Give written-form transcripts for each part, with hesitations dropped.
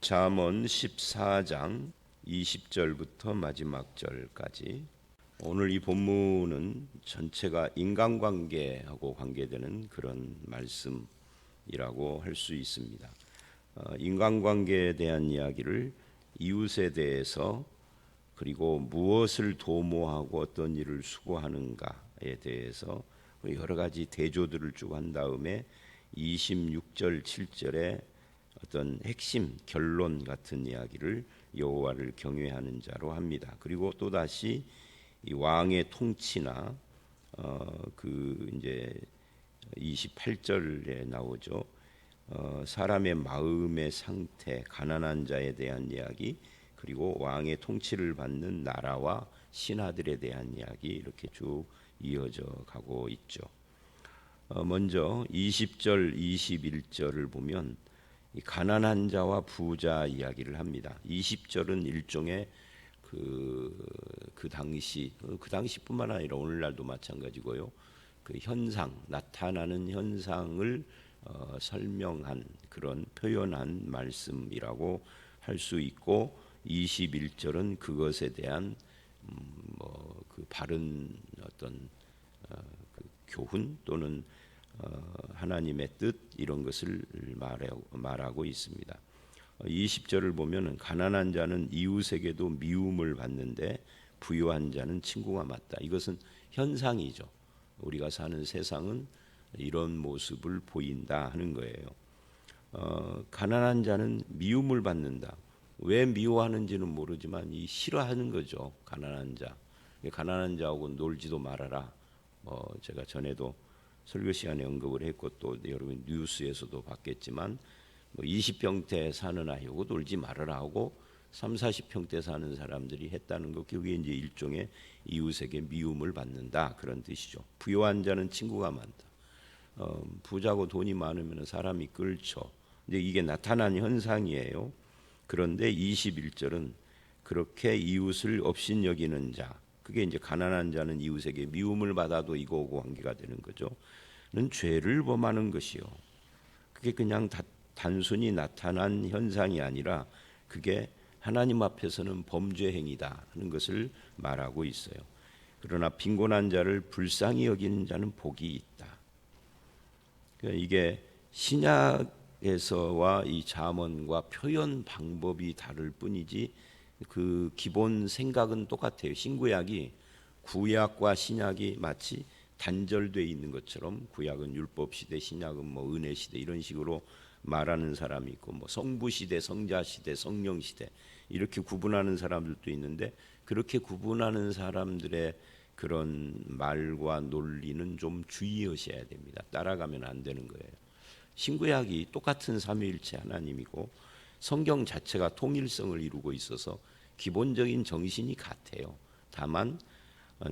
잠언 14장 20절부터 마지막 절까지. 오늘 이 본문은 전체가 인간관계하고 관계되는 그런 말씀이라고 할 수 있습니다. 인간관계에 대한 이야기를 이웃에 대해서, 그리고 무엇을 도모하고 어떤 일을 수고하는가에 대해서 여러 가지 대조들을 쭉 한 다음에 26절 7절에 어떤 핵심 결론 같은 이야기를 여호와를 경외하는 자로 합니다. 그리고 또 다시 이 왕의 통치나 이제 28절에 나오죠. 사람의 마음의 상태, 가난한 자에 대한 이야기, 그리고 왕의 통치를 받는 나라와 신하들에 대한 이야기, 이렇게 쭉 이어져 가고 있죠. 먼저 20절, 21절을 보면 이 가난한 자와 부자 이야기를 합니다. 20절은 일종의 그 당시뿐만 아니라 오늘날도 마찬가지고요. 그 현상, 나타나는 현상을 설명한, 그런 표현한 말씀이라고 할 수 있고, 21절은 그것에 대한 그 바른 어떤 그 교훈 또는 하나님의 뜻, 이런 것을 말하고 있습니다. 20절을 보면은 가난한 자는 이웃에게도 미움을 받는데 부유한 자는 친구가 맞다. 이것은 현상이죠. 우리가 사는 세상은 이런 모습을 보인다 하는 거예요. 가난한 자는 미움을 받는다. 왜 미워하는지는 모르지만 이 싫어하는 거죠. 가난한 자. 가난한 자하고 놀지도 말아라. 제가 전에도 설교 시간에 언급을 했고, 또 여러분 뉴스에서도 봤겠지만 20평대 사는 아이하고 놀지 말아라 하고 30, 40평대 사는 사람들이 했다는 거, 그게 이제 일종의 이웃에게 미움을 받는다, 그런 뜻이죠. 부유한 자는 친구가 많다. 부자고 돈이 많으면 사람이 끌죠. 이제 이게 나타난 현상이에요. 그런데 21절은 그렇게 이웃을 업신여기는 자, 그게 이제 가난한 자는 이웃에게 미움을 받아도 이거하고 관계가 되는 거죠. 는 죄를 범하는 것이요. 그게 그냥 단순히 나타난 현상이 아니라 그게 하나님 앞에서는 범죄 행위다 하는 것을 말하고 있어요. 그러나 빈곤한 자를 불쌍히 여기는 자는 복이 있다. 그러니까 이게 신약에서와 이 잠언과 표현 방법이 다를 뿐이지 그 기본 생각은 똑같아요. 신구약이 구약과 신약이 마치 단절되어 있는 것처럼, 구약은 율법 시대, 신약은 은혜 시대, 이런 식으로 말하는 사람이 있고, 성부 시대, 성자 시대, 성령 시대, 이렇게 구분하는 사람들도 있는데, 그렇게 구분하는 사람들의 그런 말과 논리는 좀 주의하셔야 됩니다. 따라가면 안 되는 거예요. 신구약이 똑같은 삼위일체 하나님이고 성경 자체가 통일성을 이루고 있어서 기본적인 정신이 같아요. 다만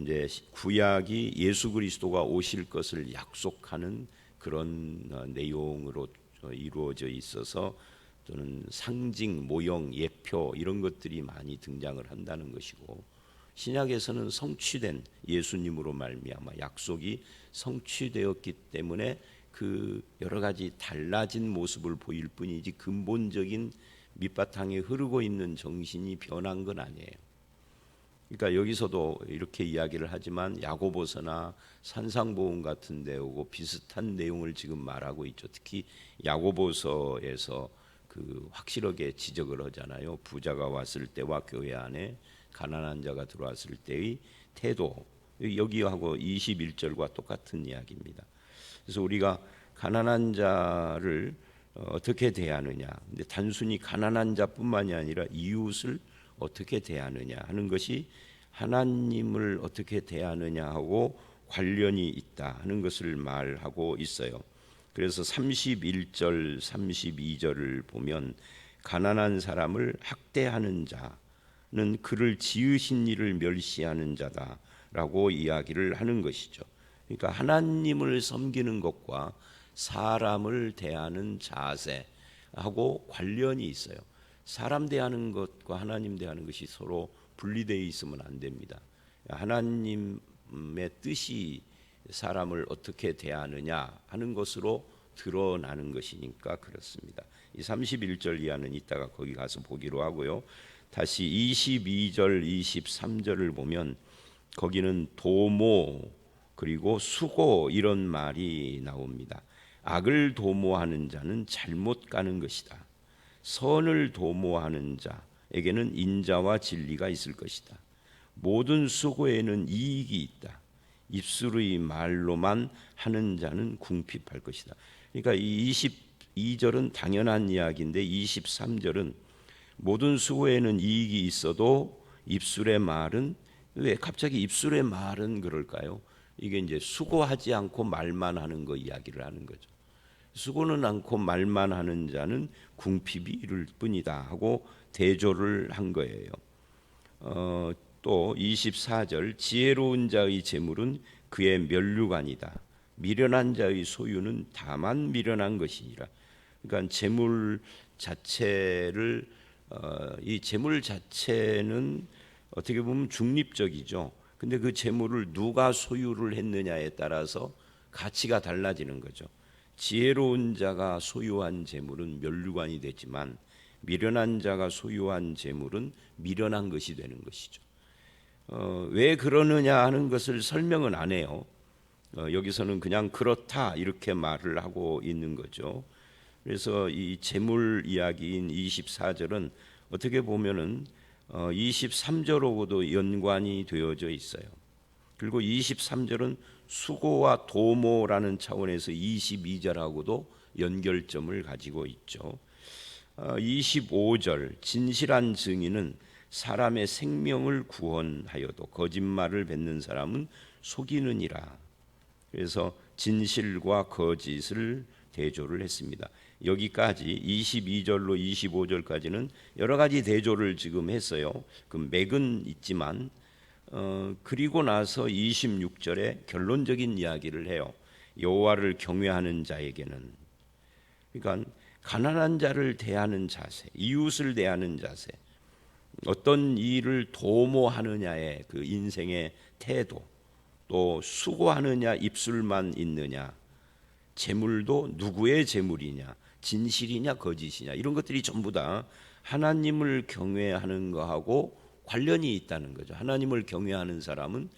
이제 구약이 예수 그리스도가 오실 것을 약속하는 그런 내용으로 이루어져 있어서, 또는 상징, 모형, 예표, 이런 것들이 많이 등장을 한다는 것이고, 신약에서는 성취된 예수님으로 말미암아 약속이 성취되었기 때문에 그 여러 가지 달라진 모습을 보일 뿐이지 근본적인 밑바탕에 흐르고 있는 정신이 변한 건 아니에요. 그러니까 여기서도 이렇게 이야기를 하지만 야고보서나 산상보험 같은 데하고 비슷한 내용을 지금 말하고 있죠. 특히 야고보서에서 그 확실하게 지적을 하잖아요. 부자가 왔을 때와 교회 안에 가난한 자가 들어왔을 때의 태도, 여기하고 21절과 똑같은 이야기입니다. 그래서 우리가 가난한 자를 어떻게 대하느냐, 근데 단순히 가난한 자뿐만이 아니라 이웃을 어떻게 대하느냐 하는 것이 하나님을 어떻게 대하느냐하고 관련이 있다 하는 것을 말하고 있어요. 그래서 31절, 32절을 보면 가난한 사람을 학대하는 자는 그를 지으신 이를 멸시하는 자다라고 이야기를 하는 것이죠. 그러니까 하나님을 섬기는 것과 사람을 대하는 자세하고 관련이 있어요. 사람 대하는 것과 하나님 대하는 것이 서로 분리되어 있으면 안 됩니다. 하나님의 뜻이 사람을 어떻게 대하느냐 하는 것으로 드러나는 것이니까 그렇습니다. 이 31절 이하는 이따가 거기 가서 보기로 하고요. 다시 22절, 23절을 보면 거기는 도모 그리고 수고 이런 말이 나옵니다. 악을 도모하는 자는 잘못 가는 것이다. 선을 도모하는 자에게는 인자와 진리가 있을 것이다. 모든 수고에는 이익이 있다. 입술의 말로만 하는 자는 궁핍할 것이다. 그러니까 이 22절은 당연한 이야기인데 23절은 모든 수고에는 이익이 있어도 입술의 말은, 왜 갑자기 입술의 말은 그럴까요? 이게 이제 수고하지 않고 말만 하는 거 이야기를 하는 거죠. 수고는 않고 말만 하는 자는 궁핍이 이를 뿐이다 하고 대조를 한 거예요. 또 24절 지혜로운 자의 재물은 그의 면류관이다. 미련한 자의 소유는 다만 미련한 것이니라. 그러니까 재물 자체를 이 재물 자체는 어떻게 보면 중립적이죠. 근데 그 재물을 누가 소유를 했느냐에 따라서 가치가 달라지는 거죠. 지혜로운 자가 소유한 재물은 면류관이 되지만 미련한 자가 소유한 재물은 미련한 것이 되는 것이죠. 왜 그러느냐 하는 것을 설명은 안 해요. 여기서는 그냥 그렇다 이렇게 말을 하고 있는 거죠. 그래서 이 재물 이야기인 24절은 어떻게 보면은 23절하고도 연관이 되어져 있어요. 그리고 23절은 수고와 도모라는 차원에서 22절하고도 연결점을 가지고 있죠. 25절 진실한 증인은 사람의 생명을 구원하여도 거짓말을 뱉는 사람은 속이느니라. 그래서 진실과 거짓을 대조를 했습니다. 여기까지 22절로 25절까지는 여러 가지 대조를 지금 했어요. 그 맥은 있지만 그리고 나서 26절에 결론적인 이야기를 해요. 여호와를 경외하는 자에게는, 그러니까 가난한 자를 대하는 자세, 이웃을 대하는 자세, 어떤 일을 도모하느냐의 그 인생의 태도, 또 수고하느냐 입술만 있느냐, 재물도 누구의 재물이냐, 진실이냐 거짓이냐, 이런 것들이 전부 다 하나님을 경외하는 거하고 관련이 있다는 거죠. 하나님을 경외하는 사람은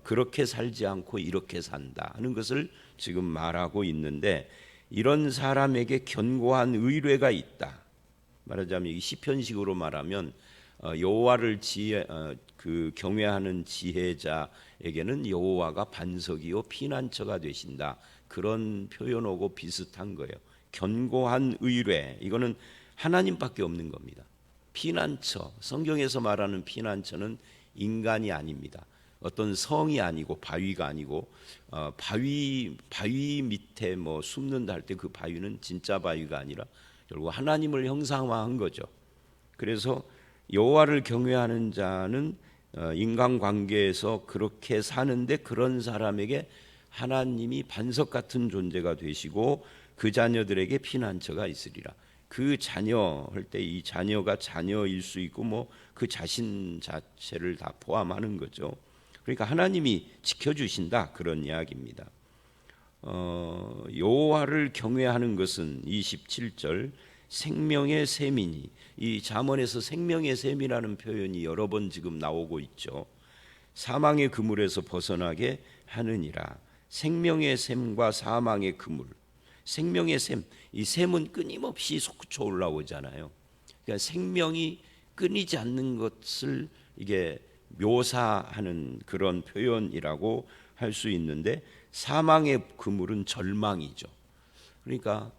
그렇게 살지 않고 이렇게 산다 하는 것을 지금 말하고 있는데, 이런 사람에게 견고한 의뢰가 있다. 말하자면 이 시편식으로 말하면 여호와를 경외하는 지혜자에게는 여호와가 반석이요 피난처가 되신다. 그런 표현하고 비슷한 거예요. 견고한 의뢰, 이거는 하나님밖에 없는 겁니다. 피난처, 성경에서 말하는 피난처는 인간이 아닙니다. 어떤 성이 아니고 바위가 아니고 바위 밑에 뭐 숨는다 할 때 그 바위는 진짜 바위가 아니라 결국 하나님을 형상화한 거죠. 그래서 여호와를 경외하는 자는 인간관계에서 그렇게 사는데 그런 사람에게 하나님이 반석 같은 존재가 되시고 그 자녀들에게 피난처가 있으리라. 그 자녀 할 때 이 자녀가 자녀일 수 있고 뭐 그 자신 자체를 다 포함하는 거죠. 그러니까 하나님이 지켜주신다 그런 이야기입니다. 여호와를 경외하는 것은 27절 생명의 샘이니, 이 잠언에서 생명의 샘이라는 표현이 여러 번 지금 나오고 있죠. 사망의 그물에서 벗어나게 하느니라. 생명의 샘과 사망의 그물, 생명의 샘, 이 샘은 끊임없이 솟구쳐 올라오잖아요. 그러니까 생명이 끊이지 않는 것을 이게 묘사하는 그런 표현이라고 할 수 있는데, 사망의 그물은 절망이죠. 그러니까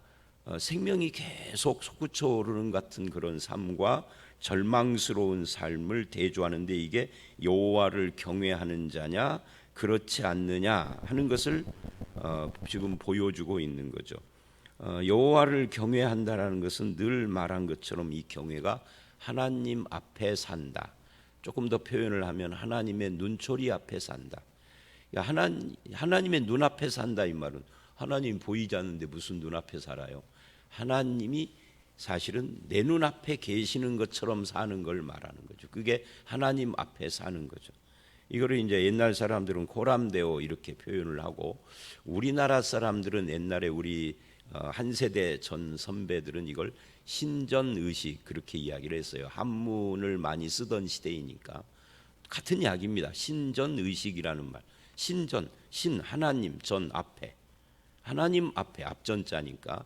생명이 계속 솟구쳐 오르는 같은 그런 삶과 절망스러운 삶을 대조하는데, 이게 여호와를 경외하는 자냐 그렇지 않느냐 하는 것을 지금 보여주고 있는 거죠. 여호와를 경외한다라는 것은 늘 말한 것처럼 이 경외가 하나님 앞에 산다. 조금 더 표현을 하면 하나님의 눈초리 앞에 산다. 하나님의 눈앞에 산다 이 말은 하나님 보이지 않는데 무슨 눈앞에 살아요? 하나님이 사실은 내 눈앞에 계시는 것처럼 사는 걸 말하는 거죠. 그게 하나님 앞에 사는 거죠. 이거를 이제 옛날 사람들은 고람되어 이렇게 표현을 하고, 우리나라 사람들은 옛날에 우리 한 세대 전 선배들은 이걸 신전 의식 그렇게 이야기를 했어요. 한문을 많이 쓰던 시대이니까 같은 이야기입니다. 신전 의식이라는 말. 신전, 신 하나님 전 앞에, 하나님 앞에 앞전자니까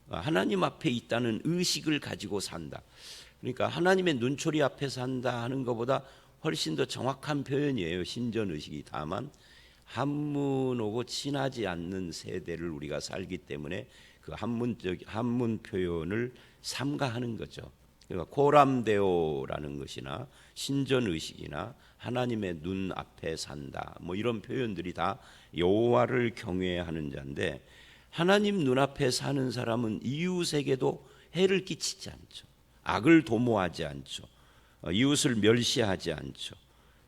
하나님 앞에 있다는 의식을 가지고 산다. 그러니까 하나님의 눈초리 앞에 산다 하는 것보다 훨씬 더 정확한 표현이에요. 신전 의식이. 다만 한문하고 친하지 않는 세대를 우리가 살기 때문에 그 한문 표현을 삼가하는 거죠. 그러니까 코람데오라는 것이나 신전 의식이나 하나님의 눈 앞에 산다 뭐 이런 표현들이 다 여호와를 경외하는 자인데, 하나님 눈앞에 사는 사람은 이웃에게도 해를 끼치지 않죠. 악을 도모하지 않죠. 이웃을 멸시하지 않죠.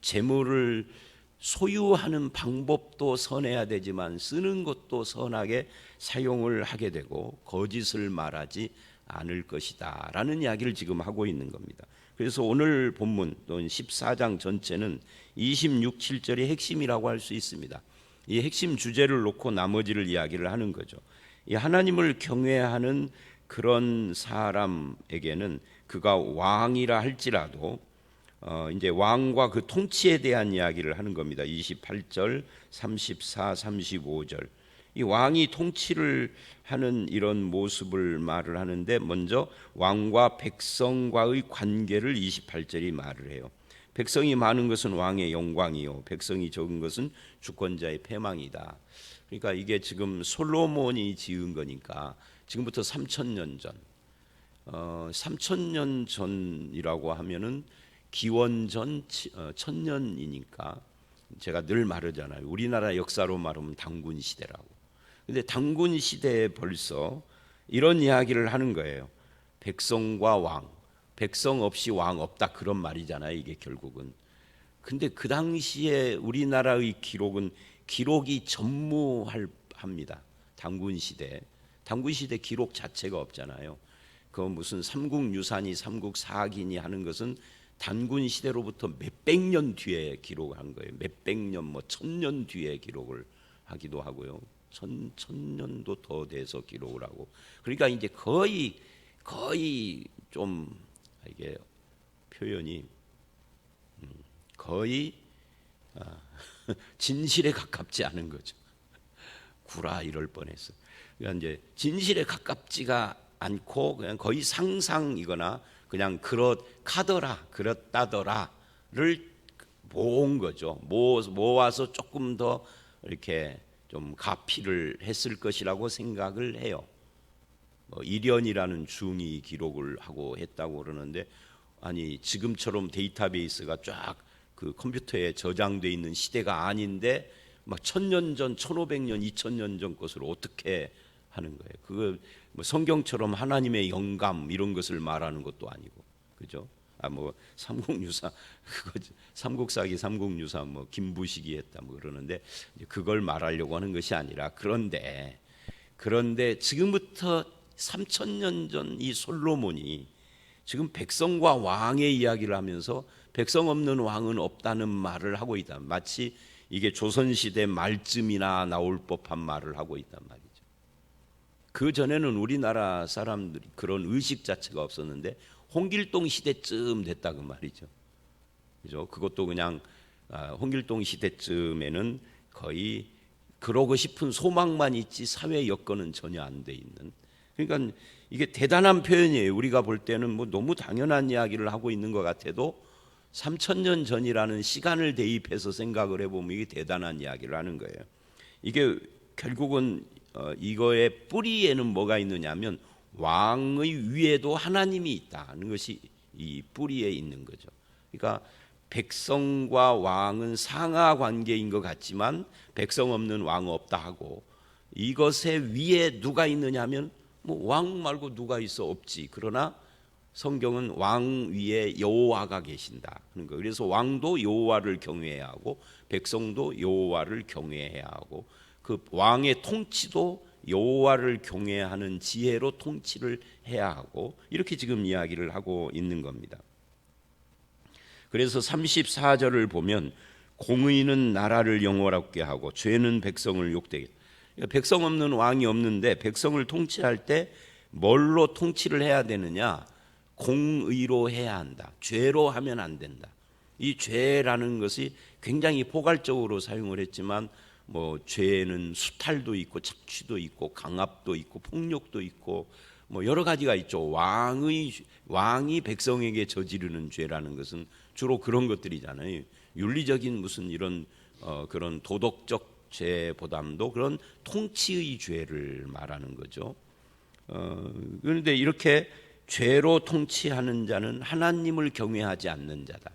재물을 소유하는 방법도 선해야 되지만 쓰는 것도 선하게 사용을 하게 되고 거짓을 말하지 않을 것이다 라는 이야기를 지금 하고 있는 겁니다. 그래서 오늘 본문 또는 14장 전체는 26, 7절이 핵심이라고 할 수 있습니다. 이 핵심 주제를 놓고 나머지를 이야기를 하는 거죠. 이 하나님을 경외하는 그런 사람에게는 그가 왕이라 할지라도 이제 왕과 그 통치에 대한 이야기를 하는 겁니다. 28절, 34, 35절. 이 왕이 통치를 하는 이런 모습을 말을 하는데, 먼저 왕과 백성과의 관계를 28절이 말을 해요. 백성이 많은 것은 왕의 영광이요, 백성이 적은 것은 주권자의 패망이다. 그러니까 이게 지금 솔로몬이 지은 거니까 지금부터 3,000년 전, 3,000년 전이라고 하면은 기원전 1,000년이니까 제가 늘 말하잖아요. 우리나라 역사로 말하면 당군 시대라고. 근데 당군 시대에 벌써 이런 이야기를 하는 거예요. 백성과 왕, 백성 없이 왕 없다 그런 말이잖아요. 이게 결국은. 근데 그 당시에 우리나라의 기록은 기록이 전무합니다. 당군 시대 기록 자체가 없잖아요. 그 무슨 삼국유사니 삼국사기니 하는 것은 단군 시대로부터 몇백 년 뒤에 기록을 한 거예요. 몇백 년, 뭐 1,000년 뒤에 기록을 하기도 하고요. 1,000년도 더 돼서 기록을 하고. 그러니까 이제 거의 좀 이게 표현이 거의 진실에 가깝지 않은 거죠. 구라 이럴 뻔했어. 그러니까 이제 진실에 가깝지가 않고 그냥 거의 상상이거나 그냥 그렇다더라를 모은 거죠. 모아서 조금 더 이렇게 좀 가피를 했을 것이라고 생각을 해요. 일연이라는 중이 기록을 하고 했다고 그러는데, 아니 지금처럼 데이터베이스가 쫙 그 컴퓨터에 저장돼 있는 시대가 아닌데 막 1,000년 전, 1,500년, 2,000년 전 것을 어떻게 하는 거예요? 그거 뭐 성경처럼 하나님의 영감 이런 것을 말하는 것도 아니고, 그죠? 뭐 삼국유사 그거 삼국사기 삼국유사 뭐 김부식이 했다 뭐 그러는데 그걸 말하려고 하는 것이 아니라, 그런데 지금부터 3,000년 전 이 솔로몬이 지금 백성과 왕의 이야기를 하면서 백성 없는 왕은 없다는 말을 하고 있다. 마치 이게 조선시대 말쯤이나 나올 법한 말을 하고 있단 말이죠. 그 전에는 우리나라 사람들이 그런 의식 자체가 없었는데 홍길동 시대쯤 됐다 그 말이죠. 그죠? 그것도 그냥 홍길동 시대쯤에는 거의 그러고 싶은 소망만 있지 사회 여건은 전혀 안 돼 있는. 그러니까 이게 대단한 표현이에요. 우리가 볼 때는 뭐 너무 당연한 이야기를 하고 있는 것 같아도 3,000년 전이라는 시간을 대입해서 생각을 해보면 이게 대단한 이야기를 하는 거예요. 이게 결국은 이거의 뿌리에는 뭐가 있느냐면 왕의 위에도 하나님이 있다는 것이 이 뿌리에 있는 거죠. 그러니까 백성과 왕은 상하 관계인 것 같지만 백성 없는 왕 없다 하고, 이것의 위에 누가 있느냐면 뭐 왕 말고 누가 있어? 없지. 그러나 성경은 왕 위에 여호와가 계신다 하는 거. 그래서 왕도 여호와를 경외해야 하고 백성도 여호와를 경외해야 하고, 그 왕의 통치도 여호와를 경외하는 지혜로 통치를 해야 하고, 이렇게 지금 이야기를 하고 있는 겁니다. 그래서 34절을 보면 공의는 나라를 영원하게 하고 죄는 백성을 욕되게. 백성 없는 왕이 없는데 백성을 통치할 때 뭘로 통치를 해야 되느냐? 공의로 해야 한다. 죄로 하면 안 된다. 이 죄라는 것이 굉장히 포괄적으로 사용을 했지만 뭐 죄는 수탈도 있고 착취도 있고 강압도 있고 폭력도 있고 뭐 여러 가지가 있죠. 왕이 백성에게 저지르는 죄라는 것은 주로 그런 것들이잖아요. 윤리적인 무슨 이런 그런 도덕적 죄보담도 그런 통치의 죄를 말하는 거죠. 그런데 이렇게 죄로 통치하는 자는 하나님을 경외하지 않는 자다.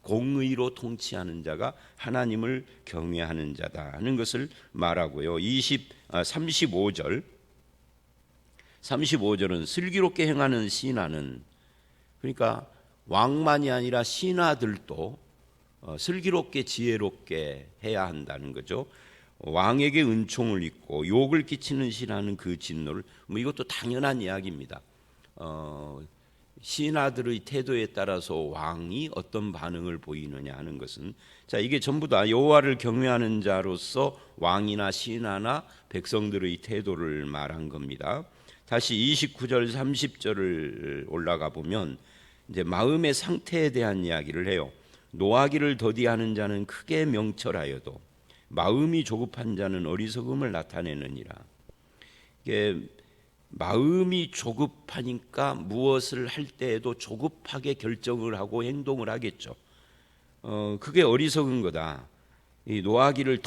공의로 통치하는 자가 하나님을 경외하는 자다 하는 것을 말하고요. 35절은 슬기롭게 행하는 신하는, 그러니까 왕만이 아니라 신하들도 슬기롭게 지혜롭게 해야 한다는 거죠. 왕에게 은총을 입고 욕을 끼치는 신하는 그 진노를, 뭐 이것도 당연한 이야기입니다. 신하들의 태도에 따라서 왕이 어떤 반응을 보이느냐 하는 것은, 자, 이게 전부 다 여호와를 경외하는 자로서 왕이나 신하나 백성들의 태도를 말한 겁니다. 다시 29절 30절을 올라가 보면 이제 마음의 상태에 대한 이야기를 해요. 노하기를 더디하는 자는 크게 명철하여도 마음이 조급한 자는 어리석음을 나타내느니라. 이게 마음이 조급하니까 무엇을 할 때에도 조급하게 결정을 하고 행동을 하겠죠. 그게 어리석은 거다. 이 노하기를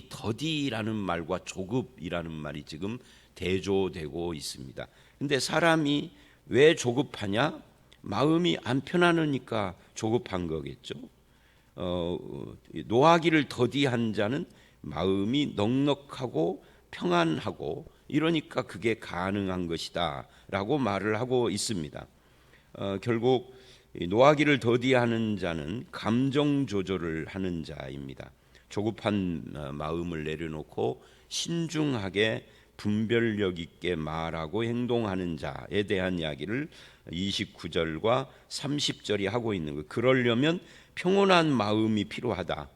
더디라는 말과 조급이라는 말이 지금 대조되고 있습니다. 근데 사람이 왜 조급하냐? 마음이 안 편안하니까 조급한 거겠죠. 노하기를 더디한 자는 마음이 넉넉하고 평안하고 이러니까 그게 가능한 것이다 라고 말을 하고 있습니다. 결국 노하기를 더디하는 자는 감정 조절을 하는 자입니다. 조급한 마음을 내려놓고 신중하게 분별력 있게 말하고 행동하는 자에 대한 이야기를 29절과 30절이 하고 있는 거예요. 그러려면 평온한 마음이 필요하다.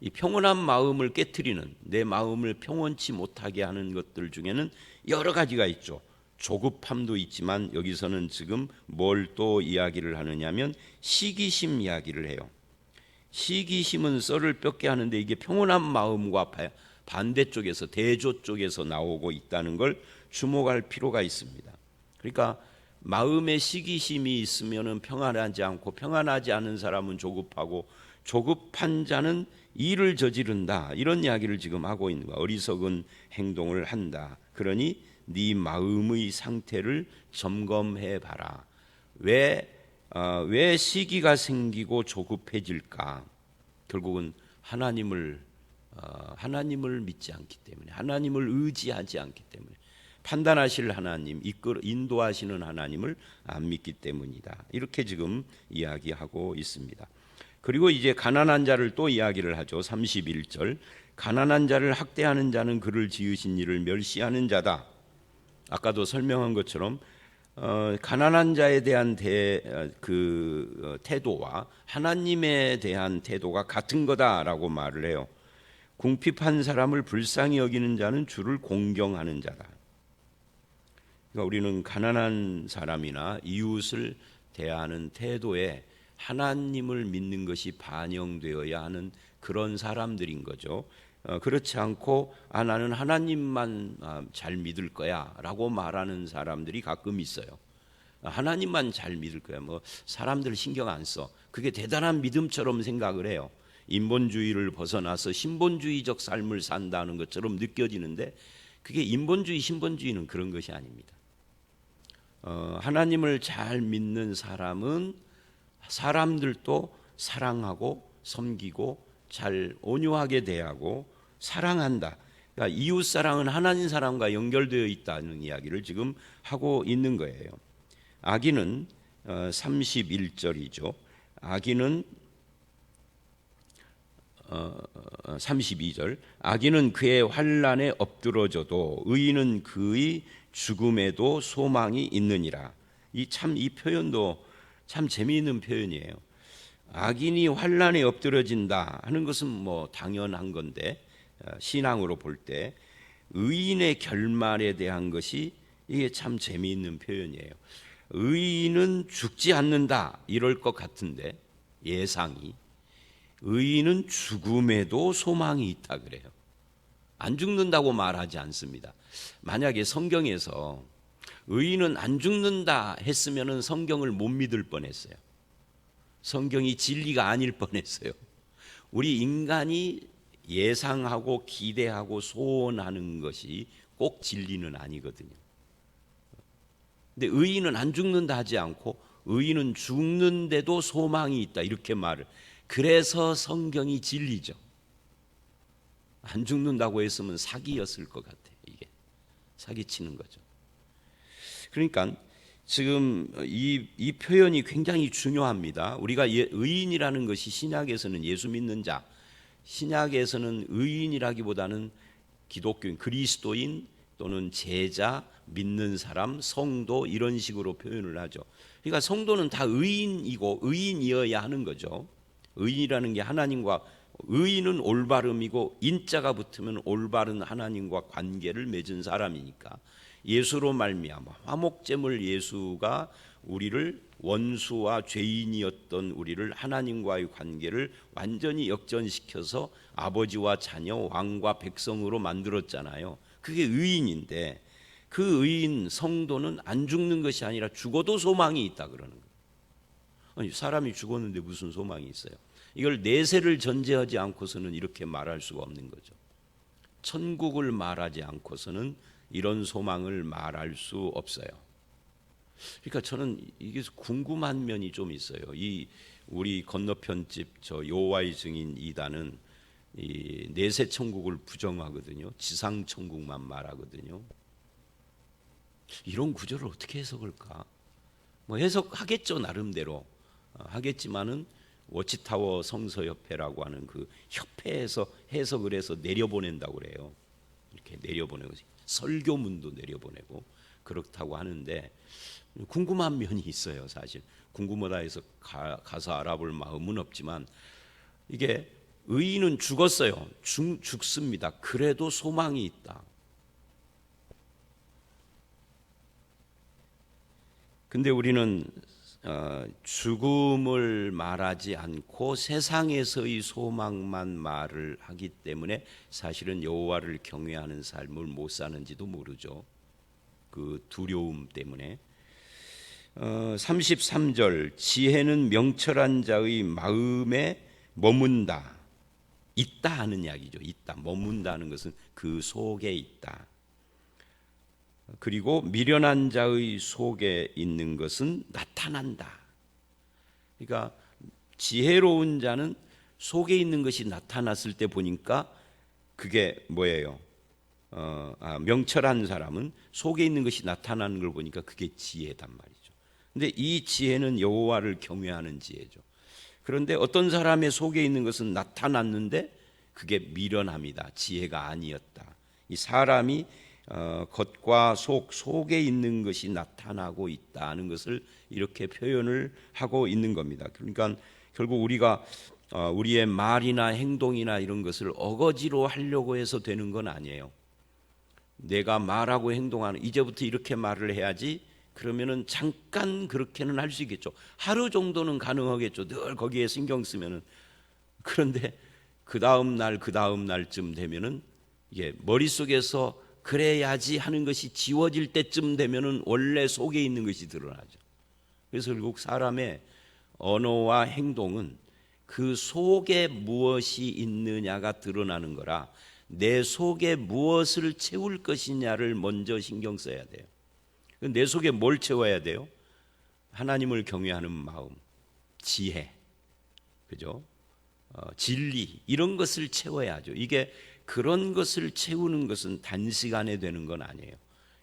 이 평온한 마음을 깨트리는, 내 마음을 평온치 못하게 하는 것들 중에는 여러 가지가 있죠. 조급함도 있지만 여기서는 지금 뭘 또 이야기를 하느냐면 시기심 이야기를 해요. 시기심은 썰을 뼈게 하는데 이게 평온한 마음과 반대쪽에서, 대조 쪽에서 나오고 있다는 걸 주목할 필요가 있습니다. 그러니까 마음에 시기심이 있으면 평안하지 않고, 평안하지 않은 사람은 조급하고, 조급한 자는 일을 저지른다, 이런 이야기를 지금 하고 있는 거야. 어리석은 행동을 한다. 그러니 네 마음의 상태를 점검해 봐라. 왜 시기가 생기고 조급해질까? 결국은 하나님을 믿지 않기 때문에, 하나님을 의지하지 않기 때문에, 판단하실 하나님, 인도하시는 하나님을 안 믿기 때문이다. 이렇게 지금 이야기하고 있습니다. 그리고 이제 가난한 자를 또 이야기를 하죠. 31절. 가난한 자를 학대하는 자는 그를 지으신 이를 멸시하는 자다. 아까도 설명한 것처럼 가난한 자에 대한 태도와 하나님에 대한 태도가 같은 거다라고 말을 해요. 궁핍한 사람을 불쌍히 여기는 자는 주를 공경하는 자다. 그러니까 우리는 가난한 사람이나 이웃을 대하는 태도에 하나님을 믿는 것이 반영되어야 하는 그런 사람들인 거죠. 그렇지 않고 나는 하나님만 잘 믿을 거야 라고 말하는 사람들이 가끔 있어요. 하나님만 잘 믿을 거야, 뭐 사람들 신경 안 써, 그게 대단한 믿음처럼 생각을 해요. 인본주의를 벗어나서 신본주의적 삶을 산다는 것처럼 느껴지는데 그게 인본주의, 신본주의는 그런 것이 아닙니다. 하나님을 잘 믿는 사람은 사람들도 사랑하고 섬기고 잘 온유하게 대하고 사랑한다. 그러니까 이웃 사랑은 하나님 사랑과 연결되어 있다는 이야기를 지금 하고 있는 거예요. 악인은 31절이죠. 악인은 32절. 악인은 그의 환난에 엎드러져도 의인은 그의 죽음에도 소망이 있느니라. 이 표현도 참 재미있는 표현이에요. 악인이 환난에 엎드러진다 하는 것은 뭐 당연한 건데, 신앙으로 볼 때 의인의 결말에 대한 것이 이게 참 재미있는 표현이에요. 의인은 죽지 않는다 이럴 것 같은데 예상이 의인은 죽음에도 소망이 있다 그래요. 안 죽는다고 말하지 않습니다. 만약에 성경에서 의인은 안 죽는다 했으면 성경을 못 믿을 뻔했어요. 성경이 진리가 아닐 뻔했어요. 우리 인간이 예상하고 기대하고 소원하는 것이 꼭 진리는 아니거든요. 근데 의인은 안 죽는다 하지 않고 의인은 죽는데도 소망이 있다 이렇게 말을. 그래서 성경이 진리죠. 안 죽는다고 했으면 사기였을 것 같아요. 이게 사기치는 거죠. 그러니까 지금 이 표현이 굉장히 중요합니다. 우리가 의인이라는 것이 신약에서는 예수 믿는 자, 신약에서는 의인이라기보다는 기독교인, 그리스도인 또는 제자, 믿는 사람, 성도 이런 식으로 표현을 하죠. 그러니까 성도는 다 의인이고 의인이어야 하는 거죠. 의인이라는 게 하나님과 의인은 올바름이고 인자가 붙으면 올바른 하나님과 관계를 맺은 사람이니까 예수로 말미암아 화목제물 예수가 우리를 원수와 죄인이었던 우리를 하나님과의 관계를 완전히 역전시켜서 아버지와 자녀, 왕과 백성으로 만들었잖아요. 그게 의인인데 그 의인 성도는 안 죽는 것이 아니라 죽어도 소망이 있다 그러는 거예요. 아니, 사람이 죽었는데 무슨 소망이 있어요? 이걸 내세를 전제하지 않고서는 이렇게 말할 수가 없는 거죠. 천국을 말하지 않고서는 이런 소망을 말할 수 없어요. 그러니까 저는 이게 궁금한 면이 좀 있어요. 이 우리 건너편집 저 여호와의 증인 2단은 이 내세 천국을 부정하거든요. 지상 천국만 말하거든요. 이런 구절을 어떻게 해석할까? 뭐 해석하겠죠, 나름대로 하겠지만은 워치타워 성서협회라고 하는 그 협회에서 해석을 해서 내려보낸다고 그래요. 이렇게 내려보내고 설교문도 내려보내고 그렇다고 하는데 궁금한 면이 있어요. 사실 궁금하다 해서 가서 알아볼 마음은 없지만 이게 의인은 죽었어요. 죽습니다. 그래도 소망이 있다. 근데 우리는 죽음을 말하지 않고 세상에서의 소망만 말을 하기 때문에 사실은 여호와를 경외하는 삶을 못 사는지도 모르죠. 그 두려움 때문에. 33절 지혜는 명철한 자의 마음에 머문다. 있다 하는 이야기죠. 있다. 머문다는 것은 그 속에 있다. 그리고 미련한 자의 속에 있는 것은 나타난다. 그러니까 지혜로운 자는 속에 있는 것이 나타났을 때 보니까 그게 뭐예요? 명철한 사람은 속에 있는 것이 나타나는 걸 보니까 그게 지혜단 말이죠. 근데 이 지혜는 여호와를 경외하는 지혜죠. 그런데 어떤 사람의 속에 있는 것은 나타났는데 그게 미련함이다. 지혜가 아니었다. 이 사람이 겉과 속에 있는 것이 나타나고 있다는 것을 이렇게 표현을 하고 있는 겁니다. 그러니까 결국 우리가 우리의 말이나 행동이나 이런 것을 어거지로 하려고 해서 되는 건 아니에요. 내가 말하고 행동하는 이제부터 이렇게 말을 해야지 그러면은 잠깐 그렇게는 할 수 있겠죠. 하루 정도는 가능하겠죠. 늘 거기에 신경 쓰면은. 그런데 그 다음 날쯤 되면은 이게 머릿속에서 그래야지 하는 것이 지워질 때쯤 되면은 원래 속에 있는 것이 드러나죠. 그래서 결국 사람의 언어와 행동은 그 속에 무엇이 있느냐가 드러나는 거라 내 속에 무엇을 채울 것이냐를 먼저 신경 써야 돼요. 내 속에 뭘 채워야 돼요? 하나님을 경외하는 마음, 지혜, 그죠? 진리 이런 것을 채워야죠. 이게 그런 것을 채우는 것은 단시간에 되는 건 아니에요.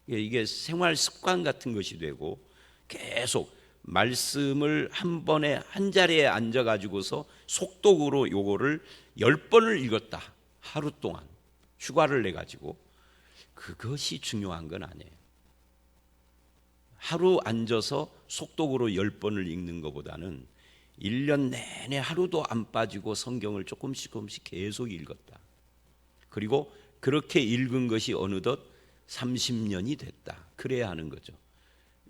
이게 생활 습관 같은 것이 되고 계속 말씀을 한 번에 한 자리에 앉아가지고서 속독으로 요거를 10번을 읽었다. 하루 동안 휴가를 내가지고 그것이 중요한 건 아니에요. 하루 앉아서 속독으로 10번을 읽는 것보다는 1년 내내 하루도 안 빠지고 성경을 조금씩 계속 읽었다. 그리고 그렇게 읽은 것이 어느덧 30년이 됐다. 그래야 하는 거죠.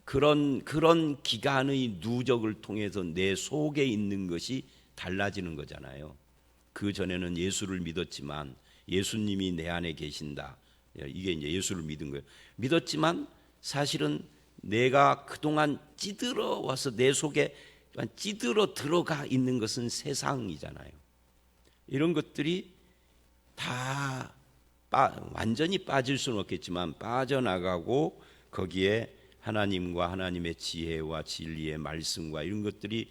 그런 기간의 누적을 통해서 내 속에 있는 것이 달라지는 거잖아요. 그 전에는 예수를 믿었지만 예수님이 내 안에 계신다. 이게 이제 예수를 믿은 거예요. 믿었지만 사실은 내가 그동안 찌들어 와서 내 속에 찌들어 들어가 있는 것은 세상이잖아요. 이런 것들이 다 완전히 빠질 수는 없겠지만 빠져나가고 거기에 하나님과 하나님의 지혜와 진리의 말씀과 이런 것들이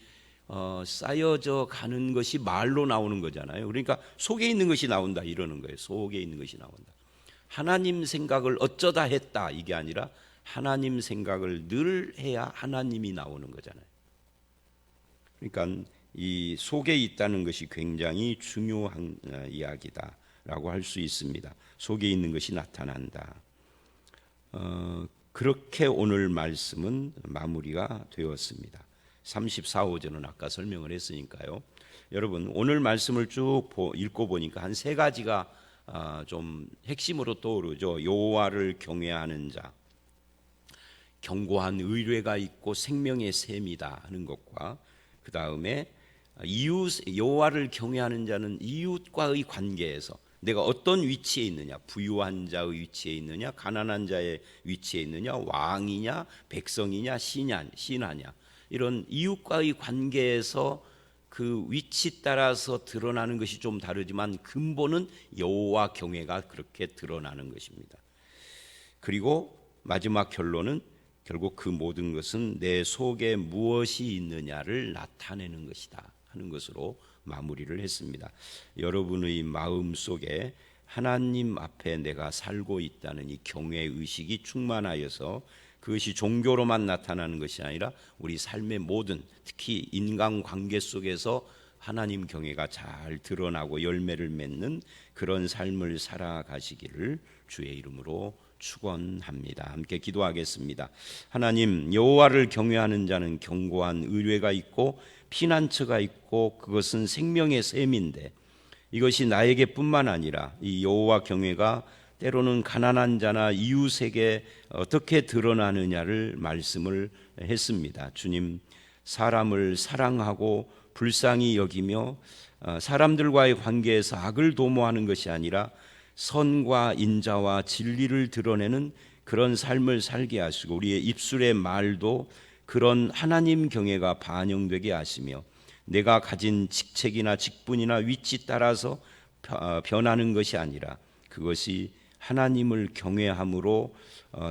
쌓여져 가는 것이 말로 나오는 거잖아요. 그러니까 속에 있는 것이 나온다 이러는 거예요. 속에 있는 것이 나온다. 하나님 생각을 어쩌다 했다 이게 아니라 하나님 생각을 늘 해야 하나님이 나오는 거잖아요. 그러니까 이 속에 있다는 것이 굉장히 중요한 이야기다라고 할 수 있습니다. 속에 있는 것이 나타난다. 그렇게 오늘 말씀은 마무리가 되었습니다. 34호절은 아까 설명을 했으니까요. 여러분 오늘 말씀을 쭉 읽고 보니까 한 세 가지가 좀 핵심으로 떠오르죠. 여호와를 경외하는 자, 견고한 의뢰가 있고 생명의 셈이다 하는 것과 그 다음에 여호와를 경외하는 자는 이웃과의 관계에서 내가 어떤 위치에 있느냐, 부유한 자의 위치에 있느냐, 가난한 자의 위치에 있느냐, 왕이냐, 백성이냐, 신하냐 이런 이웃과의 관계에서 그 위치 따라서 드러나는 것이 좀 다르지만 근본은 여호와 경외가 그렇게 드러나는 것입니다. 그리고 마지막 결론은 결국 그 모든 것은 내 속에 무엇이 있느냐를 나타내는 것이다 하는 것으로 마무리를 했습니다. 여러분의 마음 속에 하나님 앞에 내가 살고 있다는 이 경외 의식이 충만하여서 그것이 종교로만 나타나는 것이 아니라 우리 삶의 모든 특히 인간관계 속에서 하나님 경외가 잘 드러나고 열매를 맺는 그런 삶을 살아가시기를 주의 이름으로 축원합니다. 함께 기도하겠습니다. 하나님, 여호와를 경외하는 자는 견고한 의뢰가 있고 피난처가 있고 그것은 생명의 셈인데 이것이 나에게뿐만 아니라 이 여호와 경외가 때로는 가난한 자나 이웃에게 어떻게 드러나느냐를 말씀을 했습니다. 주님, 사람을 사랑하고 불쌍히 여기며 사람들과의 관계에서 악을 도모하는 것이 아니라 선과 인자와 진리를 드러내는 그런 삶을 살게 하시고 우리의 입술의 말도 그런 하나님 경외가 반영되게 하시며 내가 가진 직책이나 직분이나 위치 따라서 변하는 것이 아니라 그것이 하나님을 경외함으로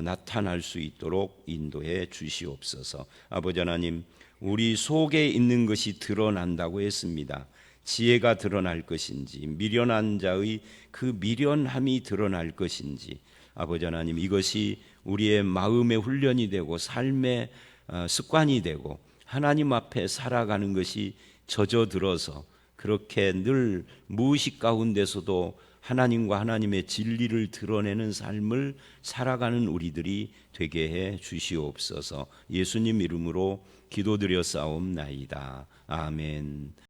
나타날 수 있도록 인도해 주시옵소서. 아버지 하나님, 우리 속에 있는 것이 드러난다고 했습니다. 지혜가 드러날 것인지 미련한 자의 그 미련함이 드러날 것인지 아버지 하나님 이것이 우리의 마음의 훈련이 되고 삶의 습관이 되고 하나님 앞에 살아가는 것이 젖어들어서 그렇게 늘 무의식 가운데서도 하나님과 하나님의 진리를 드러내는 삶을 살아가는 우리들이 되게 해 주시옵소서. 예수님 이름으로 기도드려 싸움나이다. 아멘.